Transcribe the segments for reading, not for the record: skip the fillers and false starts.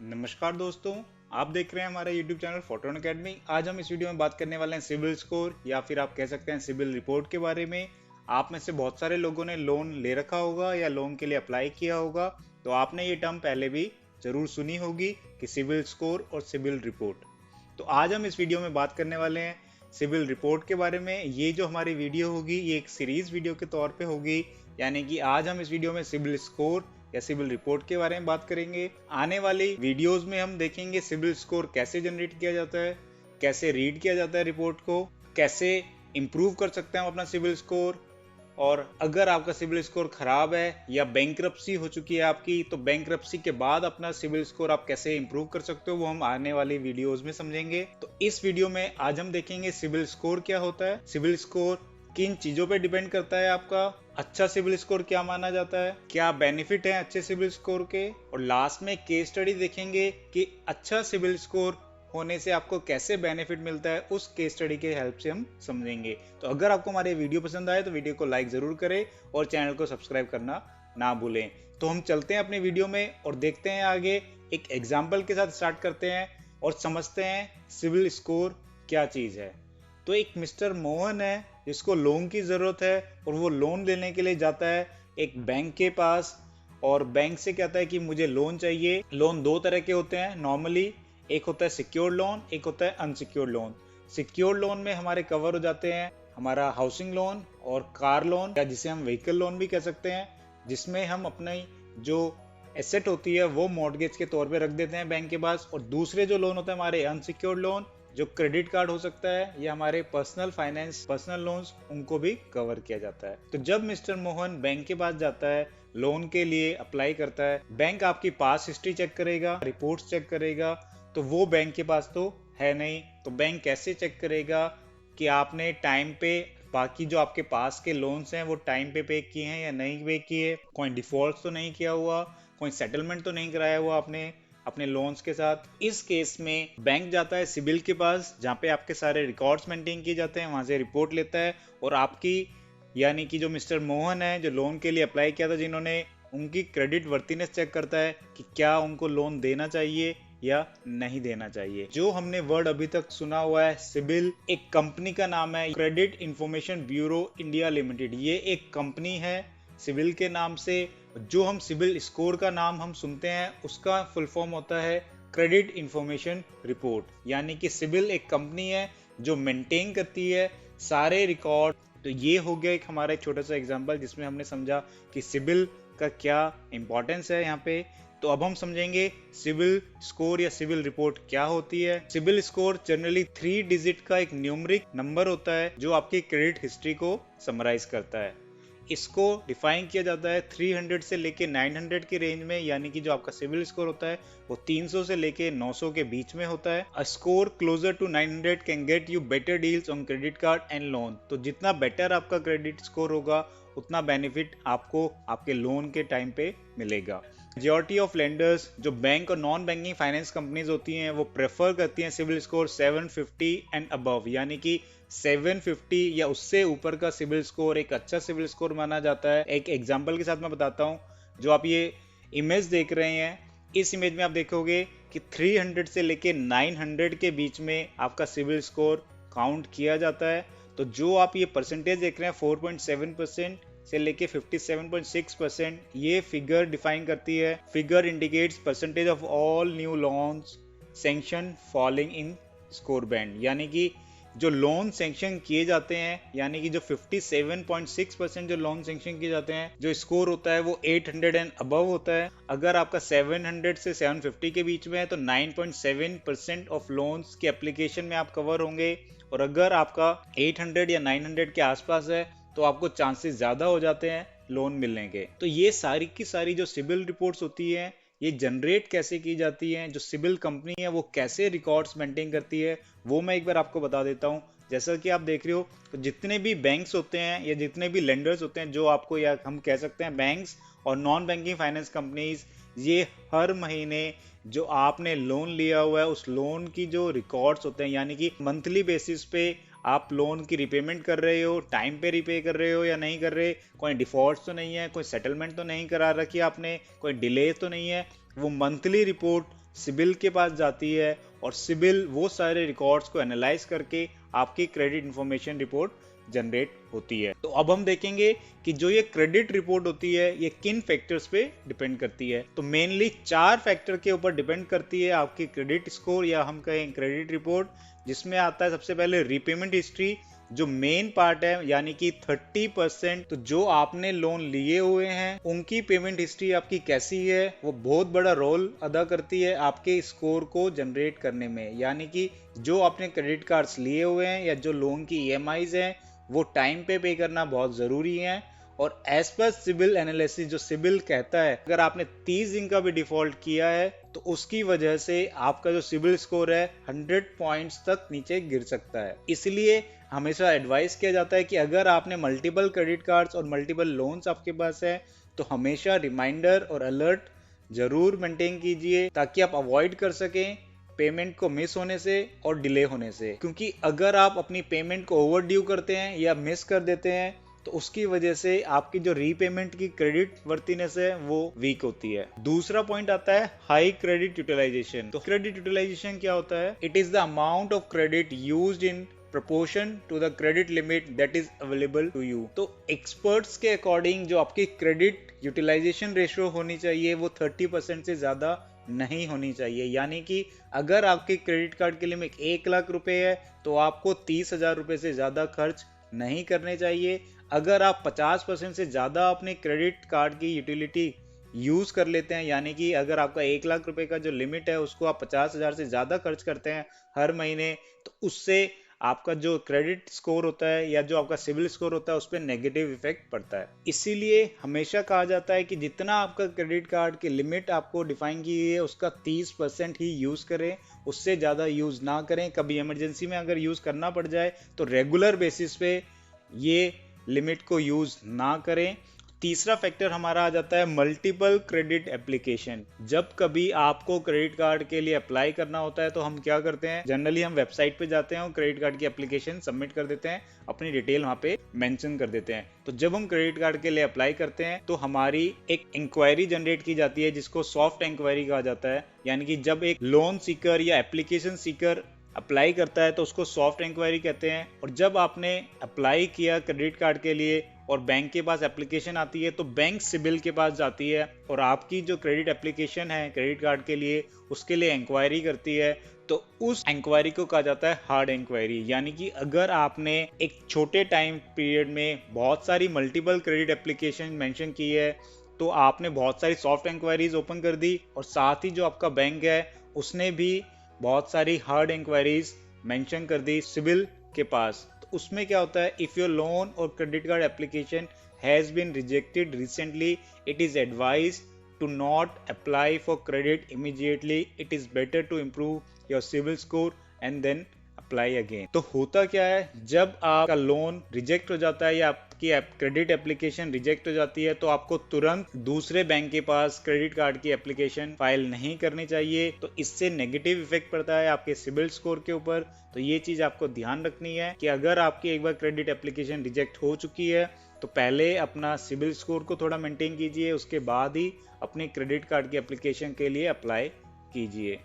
नमस्कार दोस्तों, आप देख रहे हैं हमारा YouTube चैनल फोर्टून एकेडमी। आज हम इस वीडियो में बात करने वाले हैं सिबिल स्कोर या फिर आप कह सकते हैं सिबिल रिपोर्ट के बारे में। आप में से बहुत सारे लोगों ने लोन ले रखा होगा या लोन के लिए अप्लाई किया होगा, तो आपने ये टर्म पहले भी जरूर सुनी होगी कि सिबिल स्कोर और सिबिल रिपोर्ट। तो आज हम इस वीडियो में बात करने वाले हैं सिबिल रिपोर्ट के बारे में। ये जो हमारी वीडियो होगी ये एक सीरीज वीडियो के तौर पे होगी, यानी कि आज हम इस वीडियो में सिबिल स्कोर या सिबिल रिपोर्ट के बारे में बात करेंगे। आने वाली वीडियोस में हम देखेंगे सिबिल स्कोर कैसे जनरेट किया जाता है, कैसे रीड किया जाता है रिपोर्ट को, कैसे इम्प्रूव कर सकते हैं हम अपना सिबिल स्कोर, और अगर आपका सिबिल स्कोर खराब है या बैंकरप्सी हो चुकी है आपकी, तो बैंकरप्सी के बाद अपना सिबिल स्कोर आप कैसे इंप्रूव कर सकते हो वो हम आने वाली वीडियोस में समझेंगे। तो इस वीडियो में आज हम देखेंगे सिबिल स्कोर क्या होता है, सिबिल स्कोर किन चीजों पे डिपेंड करता है, आपका अच्छा सिबिल स्कोर क्या माना जाता है, क्या बेनिफिट है अच्छे सिबिल स्कोर के, और लास्ट में केस स्टडी देखेंगे कि अच्छा सिबिल स्कोर होने से आपको कैसे बेनिफिट मिलता है, उस केस स्टडी के हेल्प से हम समझेंगे। तो अगर आपको हमारे वीडियो पसंद आए तो वीडियो को लाइक जरूर करें और चैनल को सब्सक्राइब करना ना भूलें। तो हम चलते हैं अपने वीडियो में और देखते हैं आगे, एक एग्जाम्पल के साथ स्टार्ट करते हैं और समझते हैं सिबिल स्कोर क्या चीज है। तो एक मिस्टर मोहन है जिसको लोन की जरूरत है और वो लोन लेने के लिए जाता है एक बैंक के पास, और बैंक से कहता है कि मुझे लोन चाहिए। लोन दो तरह के होते हैं नॉर्मली, एक होता है सिक्योर्ड लोन, एक होता है अनसिक्योर्ड लोन। सिक्योर्ड लोन में हमारे कवर हो जाते हैं हमारा हाउसिंग लोन और कार लोन, या जिसे हम व्हीकल लोन भी कह सकते हैं, जिसमें हम अपनी जो एसेट होती है वो मॉर्गेज के तौर पे रख देते हैं बैंक के पास। और दूसरे जो लोन होते हैं हमारे अनसिक्योर्ड लोन, जो क्रेडिट कार्ड हो सकता है या हमारे पर्सनल फाइनेंस पर्सनल लोन्स, उनको भी कवर किया जाता है। तो जब मिस्टर मोहन बैंक के पास जाता है लोन के लिए अप्लाई करता है, बैंक आपकी पास हिस्ट्री चेक करेगा, रिपोर्ट्स चेक करेगा, तो वो बैंक के पास तो है नहीं। तो बैंक कैसे चेक करेगा कि आपने टाइम पे बाकी जो आपके पास के लोन्स हैं वो टाइम पे किए हैं या नहीं पे किए, कोई डिफॉल्ट तो नहीं किया हुआ, कोई सेटलमेंट तो नहीं कराया हुआ आपने अपने लोन्स के साथ। इस केस में बैंक जाता है सिबिल के पास, जहाँ पे आपके सारे रिकॉर्ड्स मेंटेन किए जाते हैं, वहां से रिपोर्ट लेता है और आपकी यानी कि जो मिस्टर मोहन है जो लोन के लिए अप्लाई किया था जिन्होंने, उनकी क्रेडिट वर्थिनेस चेक करता है कि क्या उनको लोन देना चाहिए या नहीं देना चाहिए। जो हमने वर्ड अभी तक सुना हुआ है सिबिल, एक कंपनी का नाम है credit information bureau India limited. ये एक कंपनी है सिबिल के नाम से। जो हम सिबिल स्कोर का नाम हम सुनते हैं उसका फुल फॉर्म होता है क्रेडिट इंफॉर्मेशन रिपोर्ट, यानी कि सिबिल एक कंपनी है जो मेंटेन करती है सारे रिकॉर्ड। तो ये हो गया एक हमारा एक छोटा सा एग्जांपल जिसमें हमने समझा कि सिबिल का क्या इंपॉर्टेंस है यहाँ पे। तो अब हम समझेंगे सिबिल स्कोर या सिबिल रिपोर्ट क्या होती है। सिबिल स्कोर जनरली 3 डिजिट का एक न्यूमरिक नंबर होता है जो आपकी क्रेडिट हिस्ट्री को समराइज करता है। इसको डिफाइन किया जाता है 300 से लेके 900 के रेंज में, यानी कि जो आपका सिबिल स्कोर होता है वो 300 से लेके 900 के बीच में होता है। A score closer to 900 can get you better deals on credit card and loan. तो जितना बेटर आपका क्रेडिट स्कोर होगा उतना बेनिफिट आपको आपके लोन के टाइम पे मिलेगा। मेजॉरिटी ऑफ लेंडर्स जो बैंक और नॉन बैंकिंग फाइनेंस कंपनीज होती हैं वो प्रेफर करती हैं सिबिल स्कोर 750 एंड अबव, यानी कि 750 या उससे ऊपर का सिबिल स्कोर एक अच्छा सिबिल स्कोर माना जाता है। एक एग्जांपल के साथ मैं बताता हूँ। जो आप ये इमेज देख रहे हैं, इस इमेज में आप देखोगे कि 300 से लेके 900 के बीच में आपका सिबिल स्कोर काउंट किया जाता है। तो जो आप ये परसेंटेज देख रहे हैं 4.7% से लेके 57.6%, ये फिगर डिफाइन करती है। Figure indicates percentage of all new loans sanction falling in score band, यानी कि जो लोन सैंक्शन किए जाते हैं, यानी कि जो 57.6% जो लोन सैंक्शन किए जाते हैं, जो स्कोर होता है वो 800 एंड अबव होता है। अगर आपका 700 से 750 के बीच में है तो 9.7% ऑफ लोन्स के एप्लीकेशन में आप कवर होंगे, और अगर आपका 800 या 900 के आसपास है तो आपको चांसेस ज्यादा हो जाते हैं लोन मिलने के। तो ये सारी की सारी जो सिबिल रिपोर्ट्स होती हैं ये जनरेट कैसे की जाती हैं, जो सिबिल कंपनी है वो कैसे रिकॉर्ड्स मेंटेन करती है, वो मैं एक बार आपको बता देता हूँ। जैसा कि आप देख रहे हो, तो जितने भी बैंक्स होते हैं या जितने भी लेंडर्स होते हैं, जो आपको या हम कह सकते हैं बैंक्स और नॉन बैंकिंग फाइनेंस कंपनीज, ये हर महीने जो आपने लोन लिया हुआ है उस लोन की जो रिकॉर्ड्स होते हैं, यानी कि मंथली बेसिस पे आप लोन की रिपेमेंट कर रहे हो, टाइम पे रिपे कर रहे हो या नहीं कर रहे, कोई डिफॉल्ट तो नहीं है, कोई सेटलमेंट तो नहीं करा रखी आपने, कोई डिले तो नहीं है, वो मंथली रिपोर्ट सिबिल के पास जाती है और सिबिल वो सारे रिकॉर्ड्स को एनालाइज करके आपकी क्रेडिट इंफॉर्मेशन रिपोर्ट जनरेट होती है। तो अब हम देखेंगे कि जो ये क्रेडिट रिपोर्ट होती है ये किन फैक्टर्स पे डिपेंड करती है। तो मेनली 4 फैक्टर के ऊपर डिपेंड करती है आपकी क्रेडिट स्कोर या हम कहें क्रेडिट रिपोर्ट, जिसमें आता है सबसे पहले रीपेमेंट हिस्ट्री, जो मेन पार्ट है, यानी कि 30%। तो जो आपने लोन लिए हुए हैं उनकी पेमेंट हिस्ट्री आपकी कैसी है, वो बहुत बड़ा रोल अदा करती है आपके स्कोर को जनरेट करने में। यानी कि जो आपने क्रेडिट कार्ड्स लिए हुए हैं या जो लोन की ईएमआईज हैं वो टाइम पे करना बहुत जरूरी है। और एज पर सिबिल एनालिसिस, जो सिबिल कहता है अगर आपने 30 दिन का भी डिफॉल्ट किया है तो उसकी वजह से आपका जो सिबिल स्कोर है 100 पॉइंट्स तक नीचे गिर सकता है। इसलिए हमेशा एडवाइस किया जाता है कि अगर आपने मल्टीपल क्रेडिट कार्ड्स और मल्टीपल लोन्स आपके पास है तो हमेशा रिमाइंडर और अलर्ट जरूर मेंटेन कीजिए, ताकि आप अवॉइड कर सकें पेमेंट को मिस होने से और डिले होने से। क्योंकि अगर आप अपनी पेमेंट को ओवर ड्यू करते हैं या मिस कर देते हैं तो उसकी वजह से आपकी जो रीपेमेंट की क्रेडिट वर्तीनेस है वो वीक होती है। दूसरा पॉइंट आता है हाई क्रेडिट यूटिलाइजेशन। तो क्रेडिट यूटिलाइजेशन क्या होता है? It is the amount of credit used in proportion to the credit limit that is available to you। तो एक्सपर्ट्स के अकॉर्डिंग जो आपकी क्रेडिट यूटिलाइजेशन रेशियो होनी चाहिए वो 30% से ज्यादा नहीं होनी चाहिए। यानी कि अगर आपके क्रेडिट कार्ड की लिमिट 1 लाख रुपए है तो आपको 30,000 रुपए से ज्यादा खर्च नहीं करने चाहिए। अगर आप 50% से ज्यादा अपने क्रेडिट कार्ड की यूटिलिटी यूज कर लेते हैं, यानी कि अगर आपका 1 लाख रुपए का जो लिमिट है उसको आप 50,000 से ज्यादा खर्च करते हैं हर महीने, तो उससे आपका जो क्रेडिट स्कोर होता है या जो आपका सिबिल स्कोर होता है उस पर नेगेटिव इफेक्ट पड़ता है। इसीलिए हमेशा कहा जाता है कि जितना आपका क्रेडिट कार्ड की लिमिट आपको डिफाइन की है उसका 30% ही यूज करें, उससे ज्यादा यूज ना करें। कभी इमरजेंसी में अगर यूज करना पड़ जाए तो रेगुलर बेसिस पे ये लिमिट को यूज ना करें। तीसरा फैक्टर हमारा आ जाता है मल्टीपल क्रेडिट एप्लीकेशन। जब कभी आपको क्रेडिट कार्ड के लिए अप्लाई करना होता है तो हम क्या करते हैं, जनरली हम वेबसाइट पे जाते हैं और क्रेडिट कार्ड की एप्लीकेशन सबमिट कर देते हैं, अपनी डिटेल वहाँ पे मेंशन कर देते हैं। तो जब हम क्रेडिट कार्ड के लिए अप्लाई करते हैं तो हमारी एक इंक्वायरी जनरेट की जाती है जिसको सॉफ्ट इंक्वायरी कहा जाता है। यानी कि जब एक लोन सीकर या एप्लीकेशन सीकर अप्लाई करता है तो उसको सॉफ्ट इंक्वायरी कहते हैं। और जब आपने अप्लाई किया क्रेडिट कार्ड के लिए और बैंक के पास एप्लीकेशन आती है तो बैंक सिबिल के पास जाती है और आपकी जो क्रेडिट एप्लीकेशन है क्रेडिट कार्ड के लिए उसके लिए इंक्वायरी करती है। तो उस इंक्वायरी को कहा जाता है हार्ड इंक्वायरी। यानी कि अगर आपने एक छोटे टाइम पीरियड में बहुत सारी मल्टीपल क्रेडिट एप्लीकेशन मेंशन की है तो आपने बहुत सारी सॉफ्ट इंक्वायरीज ओपन कर दी और साथ ही जो आपका बैंक है उसने भी बहुत सारी हार्ड इंक्वायरीज मेंशन कर दी सिबिल के पास। तो उसमें क्या होता है, इफ योर लोन और credit card application has been rejected recently it is advise to not apply for credit immediately, it is better to improve your CIBIL score and then apply again. तो होता क्या है, जब आपका लोन रिजेक्ट हो जाता है या आपकी क्रेडिट एप्लीकेशन रिजेक्ट हो जाती है तो आपको तुरंत दूसरे बैंक के पास क्रेडिट कार्ड की एप्लीकेशन फाइल नहीं करनी चाहिए। तो इससे नेगेटिव इफेक्ट पड़ता है आपके सिबिल स्कोर के ऊपर। तो ये चीज आपको ध्यान रखनी है कि अगर आपकी एक बार क्रेडिट एप्लीकेशन रिजेक्ट हो चुकी है तो पहले अपना सिबिल स्कोर को थोड़ा मेंटेन कीजिए, उसके बाद ही अपने क्रेडिट कार्ड की एप्लीकेशन के लिए अप्लाई कीजिए।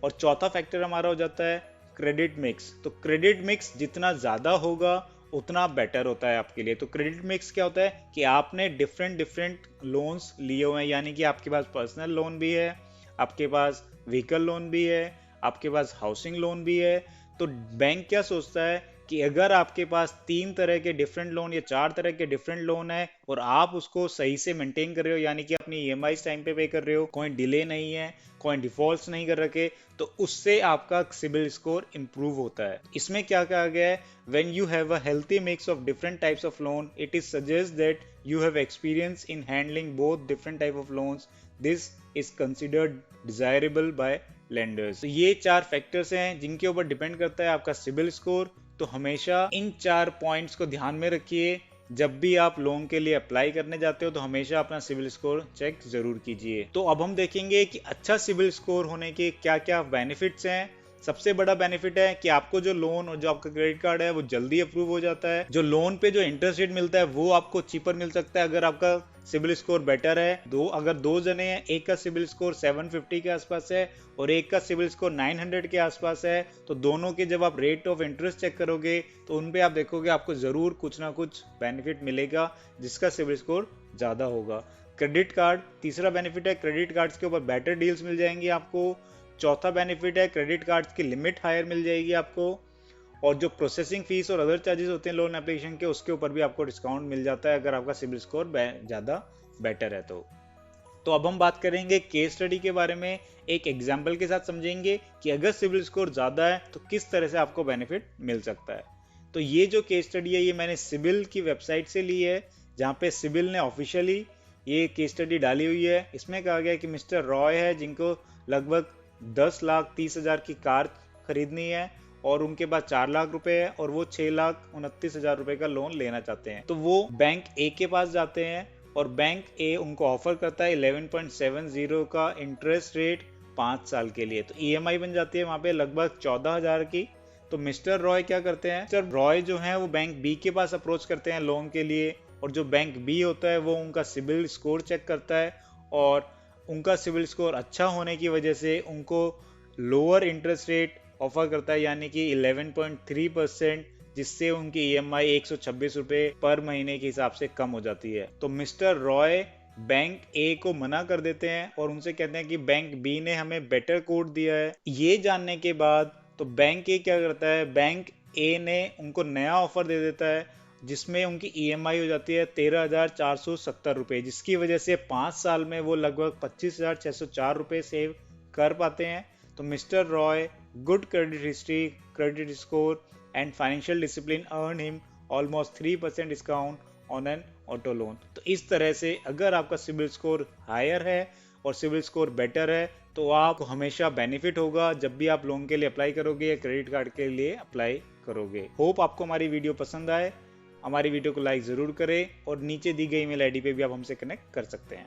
और चौथा फैक्टर हमारा हो जाता है क्रेडिट मिक्स। तो क्रेडिट मिक्स जितना ज्यादा होगा उतना बेटर होता है आपके लिए। तो क्रेडिट मिक्स क्या होता है कि आपने डिफरेंट लोन्स लिए हुए हैं, यानी कि आपके पास पर्सनल लोन भी है, आपके पास व्हीकल लोन भी है, आपके पास हाउसिंग लोन भी है। तो बैंक क्या सोचता है कि अगर आपके पास 3 तरह के डिफरेंट लोन या 4 तरह के डिफरेंट लोन है और आप उसको सही से मेंटेन कर रहे हो, यानी कि अपनी ईएमआई टाइम पे कर रहे हो, कोई डिले नहीं है, कोई डिफॉल्ट्स नहीं कर रखे, तो उससे आपका सिबिल स्कोर इंप्रूव होता है। इसमें क्या कहा गया है, when you have a healthy mix of different types of loan it is suggest that you have experience in handling both different type of loans, this is considered desirable by lenders. तो ये 4 factors हैं जिनके ऊपर depend करता है आपका CIBIL score. तो हमेशा इन 4 पॉइंट्स को ध्यान में रखिए। जब भी आप लोन के लिए अप्लाई करने जाते हो तो हमेशा अपना सिबिल स्कोर चेक जरूर कीजिए। तो अब हम देखेंगे कि अच्छा सिबिल स्कोर होने के क्या क्या बेनिफिट्स हैं। सबसे बड़ा बेनिफिट है कि आपको जो लोन और जो आपका क्रेडिट कार्ड है वो जल्दी अप्रूव हो जाता है। जो लोन पे जो इंटरेस्ट रेट मिलता है वो आपको चीपर मिल सकता है अगर आपका सिबिल स्कोर बेटर है। अगर दो जने हैं, एक का सिबिल स्कोर 750 के आसपास है और एक का सिबिल स्कोर 900 के आसपास है, तो दोनों के जब आप रेट ऑफ इंटरेस्ट चेक करोगे तो उन पे आप देखोगे आपको जरूर कुछ ना कुछ बेनिफिट मिलेगा जिसका सिबिल स्कोर ज्यादा होगा। क्रेडिट कार्ड तीसरा बेनिफिट है, क्रेडिट कार्ड्स के ऊपर बेटर डील्स मिल जाएंगी आपको। चौथा बेनिफिट है, क्रेडिट कार्ड्स की लिमिट हायर मिल जाएगी आपको। और जो प्रोसेसिंग फीस और अदर चार्जेस होते हैं लोन एप्लीकेशन के, उसके ऊपर भी आपको डिस्काउंट मिल जाता है अगर आपका सिबिल स्कोर ज़्यादा बेटर है तो अब हम बात करेंगे केस स्टडी के बारे में। एक एग्जाम्पल के साथ समझेंगे कि अगर सिबिल स्कोर ज़्यादा है तो किस तरह से आपको बेनिफिट मिल सकता है। तो ये जो केस स्टडी है ये मैंने सिबिल की वेबसाइट से ली है, जहाँ पे सिबिल ने ऑफिशियली ये केस स्टडी डाली हुई है। इसमें कहा गया कि मिस्टर रॉय है जिनको लगभग 10,30,000 की कार खरीदनी है और उनके पास 4 लाख रुपए है और वो 6,29,000 रुपए का लोन लेना चाहते हैं। तो वो बैंक ए के पास जाते हैं और बैंक ए उनको ऑफर करता है 11.70 का इंटरेस्ट रेट 5 साल के लिए। तो ईएमआई बन जाती है वहां पे लगभग 14,000 की। तो मिस्टर रॉय क्या करते हैं, मिस्टर रॉय जो है वो बैंक बी के पास अप्रोच करते हैं लोन के लिए, और जो बैंक बी होता है वो उनका सिबिल स्कोर चेक करता है और उनका सिबिल स्कोर अच्छा होने की वजह से उनको लोअर इंटरेस्ट रेट ऑफर करता है, यानी कि 11.3%, जिससे उनकी ईएमआई 126 रुपए पर महीने के हिसाब से कम हो जाती है। तो मिस्टर रॉय बैंक ए को मना कर देते हैं और उनसे कहते हैं कि बैंक बी ने हमें बेटर कोड दिया है। ये जानने के बाद तो बैंक ए क्या करता है, बैंक ए ने उनको नया ऑफर दे देता है जिसमें उनकी ईएमआई हो जाती है 13,470 रुपये, जिसकी वजह से 5 साल में वो लगभग 25,604 रुपये सेव कर पाते हैं। तो mister Roy good credit history, credit score and financial discipline earn him almost 3% discount on an auto loan. तो इस तरह से अगर आपका सिबिल स्कोर हायर है और सिबिल स्कोर बेटर है तो आपको हमेशा बेनिफिट होगा जब भी आप लोन के लिए अप्लाई करोगे या क्रेडिट कार्ड के लिए अप्लाई करोगे। होप आपको हमारी वीडियो पसंद आए। हमारी वीडियो को लाइक ज़रूर करें और नीचे दी गई ईमेल आईडी पे भी आप हमसे कनेक्ट कर सकते हैं।